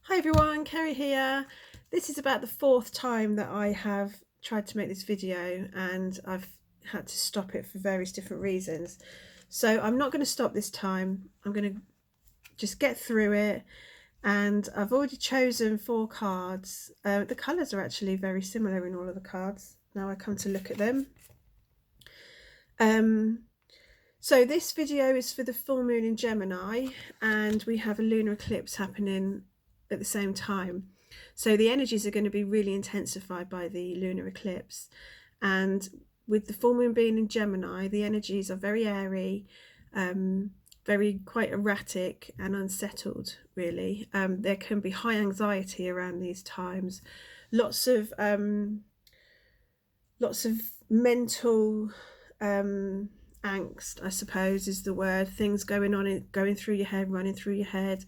Hi everyone, Kerry here. This is about the fourth time that I have tried to make this video and I've had to stop it for various different reasons. So I'm not going to stop this time. I'm going to just get through it, and I've already chosen 4 cards. The colours are actually very similar in all of the cards. Now I come to look at them. So this video is for the full moon in Gemini, and we have a lunar eclipse happening at the same time. So the energies are going to be really intensified by the lunar eclipse. And with the full moon being in Gemini, the energies are very airy, very quite erratic and unsettled, really. There can be high anxiety around these times, lots of mental angst, I suppose is the word. Things going through your head, running through your head,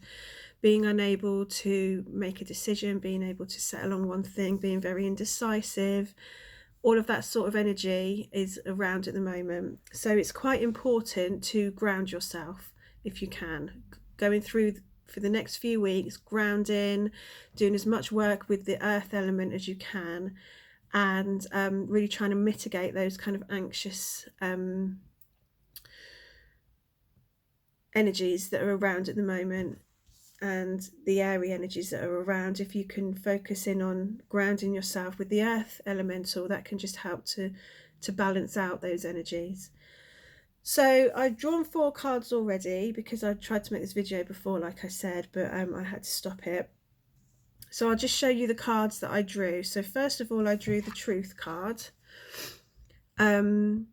being unable to make a decision, being able to settle on one thing, being very indecisive. All of that sort of energy is around at the moment. So it's quite important to ground yourself if you can. Going through for the next few weeks, grounding, doing as much work with the earth element as you can, and really trying to mitigate those kind of anxious energies that are around at the moment, and the airy energies that are around. If you can focus in on grounding yourself with the earth elemental, that can just help to balance out those energies. So I've drawn 4 cards already because I tried to make this video before, like I said, but I had to stop it. So I'll just show you the cards that I drew. So first of all, I drew the Truth card. There's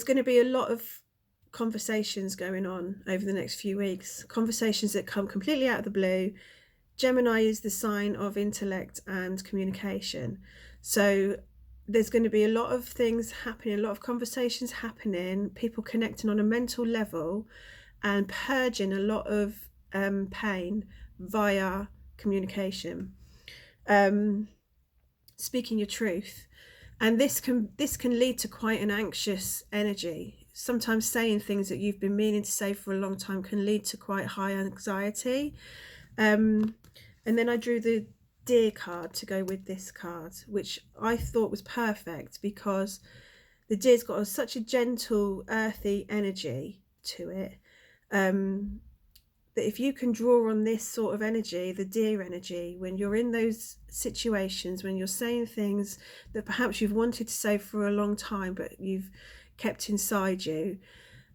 going to be a lot of conversations going on over the next few weeks, conversations that come completely out of the blue. Gemini is the sign of intellect and communication. So there's going to be a lot of things happening, a lot of conversations happening, people connecting on a mental level and purging a lot of pain via communication, speaking your truth. And this can lead to quite an anxious energy. Sometimes saying things that you've been meaning to say for a long time can lead to quite high anxiety. And then I drew the Deer card to go with this card, which I thought was perfect because the deer's got such a gentle, earthy energy to it, that if you can draw on this sort of energy, the deer energy, when you're in those situations, when you're saying things that perhaps you've wanted to say for a long time but you've kept inside you,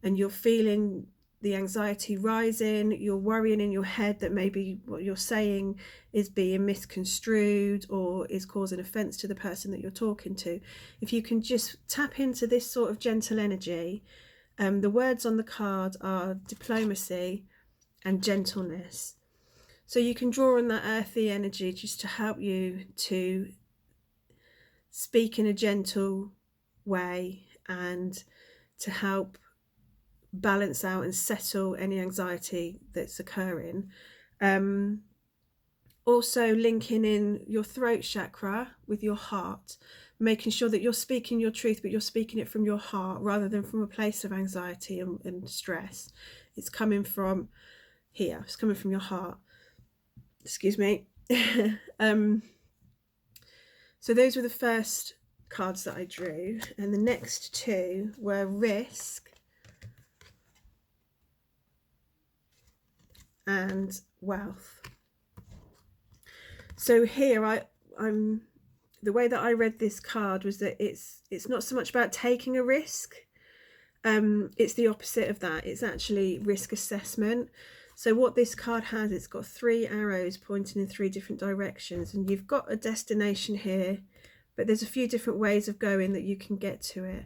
and you're feeling the anxiety rising, you're worrying in your head that maybe what you're saying is being misconstrued or is causing offense to the person that you're talking to. If you can just tap into this sort of gentle energy, the words on the card are diplomacy and gentleness. So you can draw on that earthy energy just to help you to speak in a gentle way and to help balance out and settle any anxiety that's occurring. Also linking in your throat chakra with your heart, making sure that you're speaking your truth, but you're speaking it from your heart rather than from a place of anxiety and stress. It's coming from here, it's coming from your heart. Excuse me. So those were the first cards that I drew, and the next 2 were Risk and Wealth. So here I'm the way that I read this card was that it's not so much about taking a risk. It's the opposite of that. It's actually risk assessment. So what this card has, it's got 3 arrows pointing in 3 different directions, and you've got a destination here, but there's a few different ways of going that you can get to it.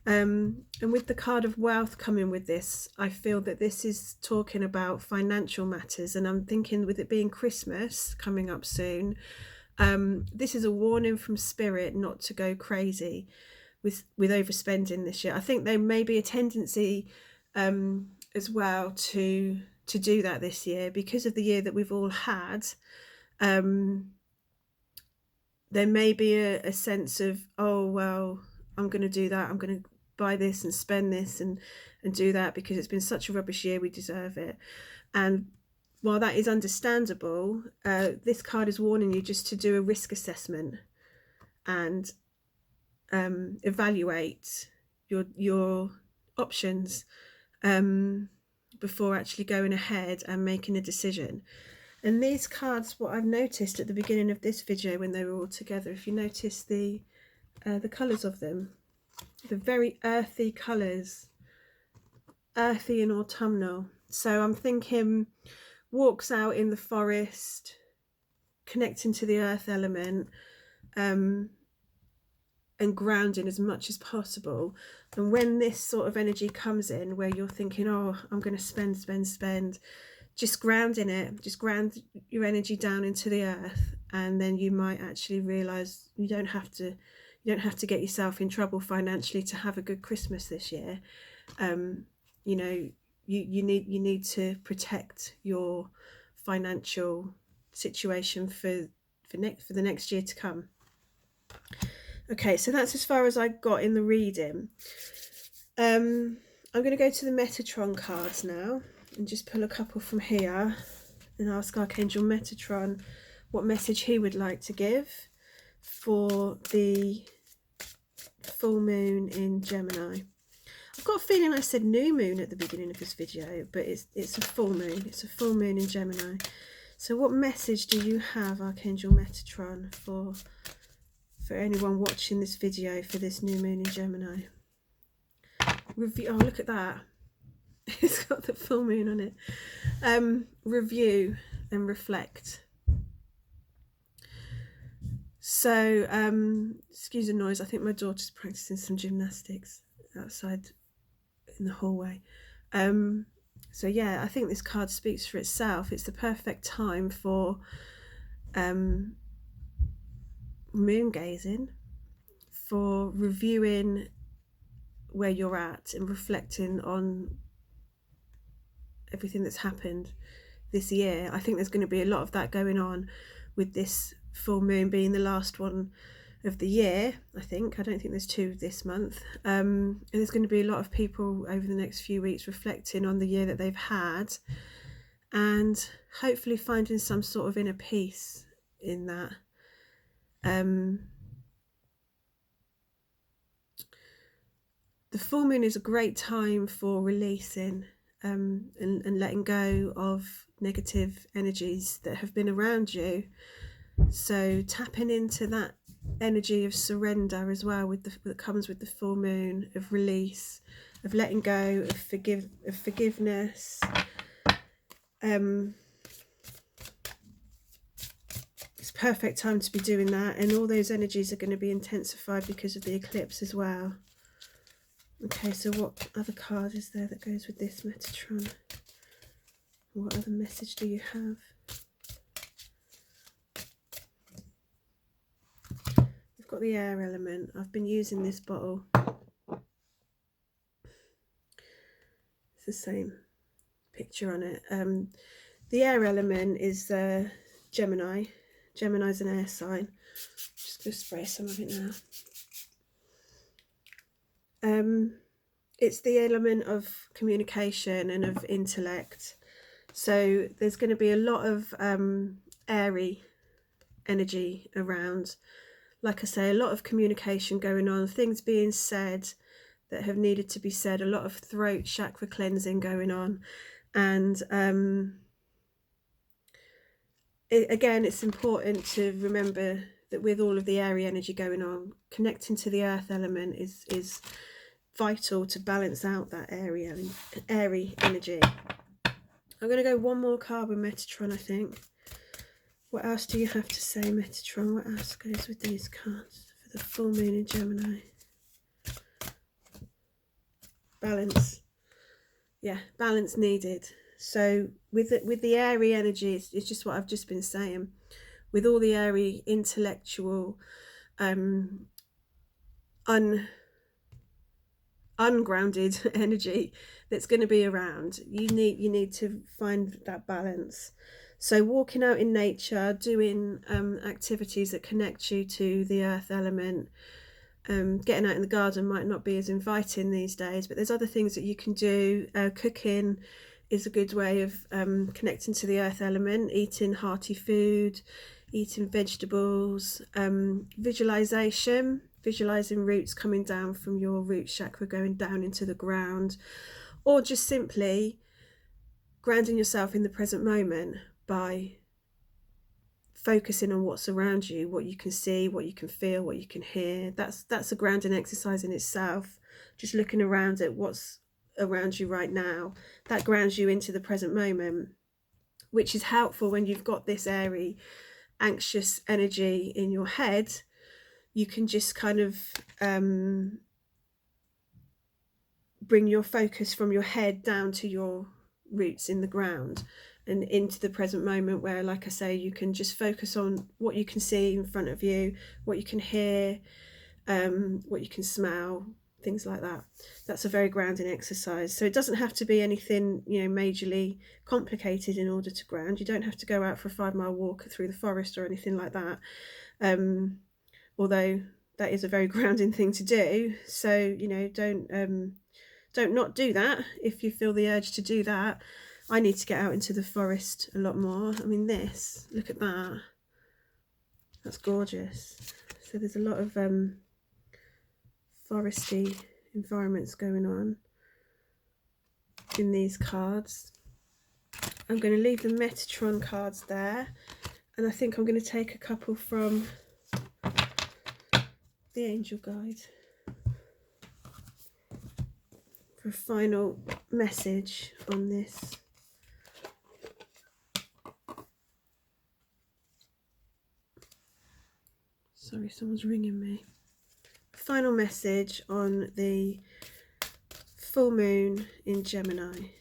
And with the card of Wealth coming with this, I feel that this is talking about financial matters, and I'm thinking with it being Christmas coming up soon, this is a warning from Spirit not to go crazy with overspending this year. I think there may be a tendency as well to do that this year because of the year that we've all had. There may be a sense of, oh well, I'm going to do that, I'm going to buy this and spend this and do that because it's been such a rubbish year, we deserve it. And while that is understandable, this card is warning you just to do a risk assessment and evaluate your options before actually going ahead and making a decision. And these cards, what I've noticed at the beginning of this video when they were all together, if you notice the colours of them, the very earthy colours, earthy and autumnal. So I'm thinking walks out in the forest, connecting to the earth element, and grounding as much as possible. And when this sort of energy comes in where you're thinking, oh, I'm going to spend, just grounding it, just ground your energy down into the earth, and then you might actually realize you don't have to get yourself in trouble financially to have a good Christmas this year. You know, you need to protect your financial situation for the next year to come. Okay, so that's as far as I got in the reading. I'm going to go to the Metatron cards now and just pull a couple from here and ask Archangel Metatron what message he would like to give for the full moon in Gemini. I've got a feeling I said new moon at the beginning of this video, but it's a full moon. It's a full moon in Gemini. So what message do you have, Archangel Metatron, for anyone watching this video for this new moon in Gemini? Review. Oh, look at that. It's got the full moon on it. Review and reflect. So, excuse the noise. I think my daughter's practicing some gymnastics outside in the hallway. So yeah, I think this card speaks for itself. It's the perfect time for moon gazing, for reviewing where you're at and reflecting on everything that's happened this year. I think there's going to be a lot of that going on with this full moon being the last one of the year. I don't think there's two this month, and there's going to be a lot of people over the next few weeks reflecting on the year that they've had and hopefully finding some sort of inner peace in that. The full moon is a great time for releasing and letting go of negative energies that have been around you. So tapping into that energy of surrender as well that comes with the full moon, of release, of letting go, of forgiveness. It's a perfect time to be doing that, and all those energies are going to be intensified because of the eclipse as well. Okay, so what other card is there that goes with this, Metatron? What other message do you have? We've got the air element. I've been using this bottle. It's the same picture on it. The air element is Gemini. Gemini's an air sign. Just going to spray some of it now. It's the element of communication and of intellect. So there's going to be a lot of airy energy around. Like I say, a lot of communication going on, things being said that have needed to be said, a lot of throat chakra cleansing going on. And again, it's important to remember that with all of the airy energy going on, connecting to the earth element is vital to balance out that airy energy. I'm going to go one more card with Metatron, I think. What else do you have to say, Metatron? What else goes with these cards for the full moon in Gemini? Balance. Yeah, balance needed. So with the airy energy, it's just what I've just been saying. With all the airy intellectual, ungrounded energy that's going to be around, you need to find that balance. So walking out in nature, doing activities that connect you to the earth element. Getting out in the garden might not be as inviting these days, but there's other things that you can do. Cooking is a good way of connecting to the earth element, eating hearty food, eating vegetables, visualization, visualizing roots coming down from your root chakra, going down into the ground, or just simply grounding yourself in the present moment by focusing on what's around you, what you can see, what you can feel, what you can hear. That's a grounding exercise in itself. Just looking around at what's around you right now, that grounds you into the present moment, which is helpful when you've got this airy, anxious energy in your head. You can just kind of bring your focus from your head down to your roots in the ground and into the present moment, where, like I say, you can just focus on what you can see in front of you, what you can hear, what you can smell, things like that. That's a very grounding exercise. So it doesn't have to be anything, you know, majorly complicated in order to ground. You don't have to go out for a 5-mile walk through the forest or anything like that, although that is a very grounding thing to do. So, you know, don't not do that if you feel the urge to do that. I need to get out into the forest a lot more. I mean, look at that. That's gorgeous. So there's a lot of foresty environments going on in these cards. I'm going to leave the Metatron cards there, and I think I'm going to take a couple from the Angel Guide for a final message on this. Sorry, someone's ringing me. Final message on the full moon in Gemini.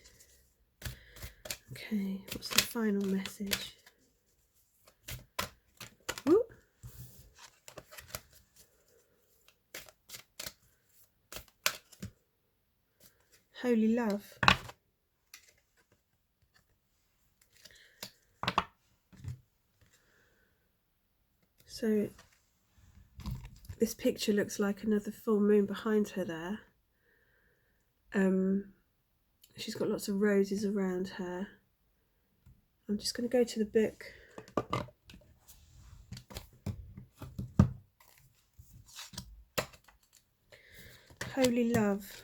Okay, what's the final message? Woo. Holy love. So this picture looks like another full moon behind her there. She's got lots of roses around her. I'm just going to go to the book. Holy love.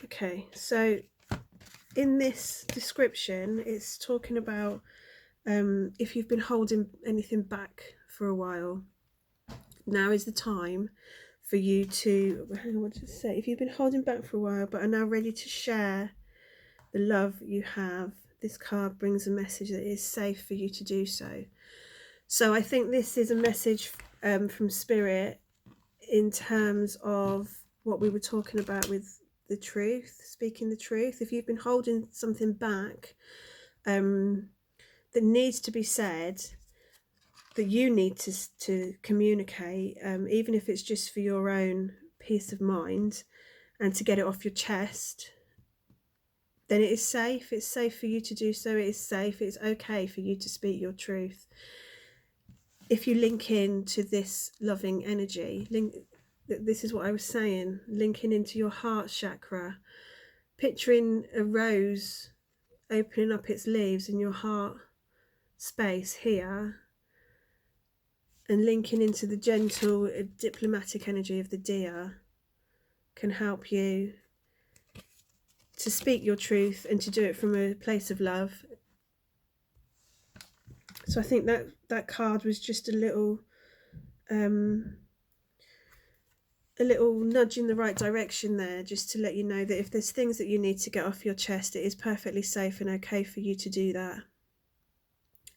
Okay, so in this description, it's talking about if you've been holding anything back for a while, now is the time for you to, hang on, what did it say? If you've been holding back for a while but are now ready to share the love you have, this card brings a message that it is safe for you to do so. So I think this is a message from Spirit in terms of what we were talking about with the truth, speaking the truth. If you've been holding something back that needs to be said, that you need to communicate, even if it's just for your own peace of mind and to get it off your chest, then it is safe. It's safe for you to do so. It is safe. It's okay for you to speak your truth. If you link in to this loving energy, this is what I was saying, linking into your heart chakra, picturing a rose opening up its leaves in your heart space here, and linking into the gentle, diplomatic energy of the deer can help you to speak your truth and to do it from a place of love. So I think that card was just a little nudge in the right direction there, just to let you know that if there's things that you need to get off your chest, it is perfectly safe and okay for you to do that.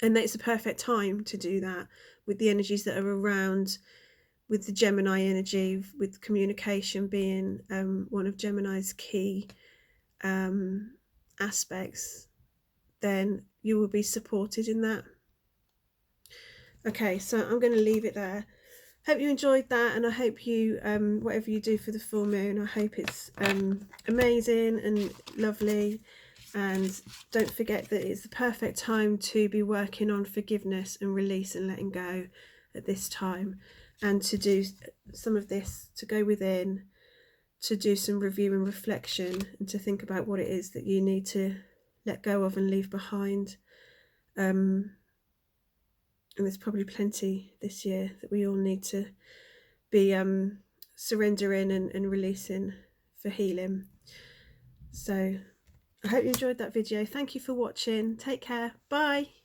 And that it's a perfect time to do that with the energies that are around, with the Gemini energy, with communication being one of Gemini's key aspects, then you will be supported in that. Okay, so I'm going to leave it there. hope you enjoyed that, and I hope you, whatever you do for the full moon, I hope it's amazing and lovely. And don't forget that it's the perfect time to be working on forgiveness and release and letting go at this time, and to do some of this, to go within, to do some review and reflection, and to think about what it is that you need to let go of and leave behind. And there's probably plenty this year that we all need to be surrendering and releasing for healing. So I hope you enjoyed that video. Thank you for watching. Take care. Bye.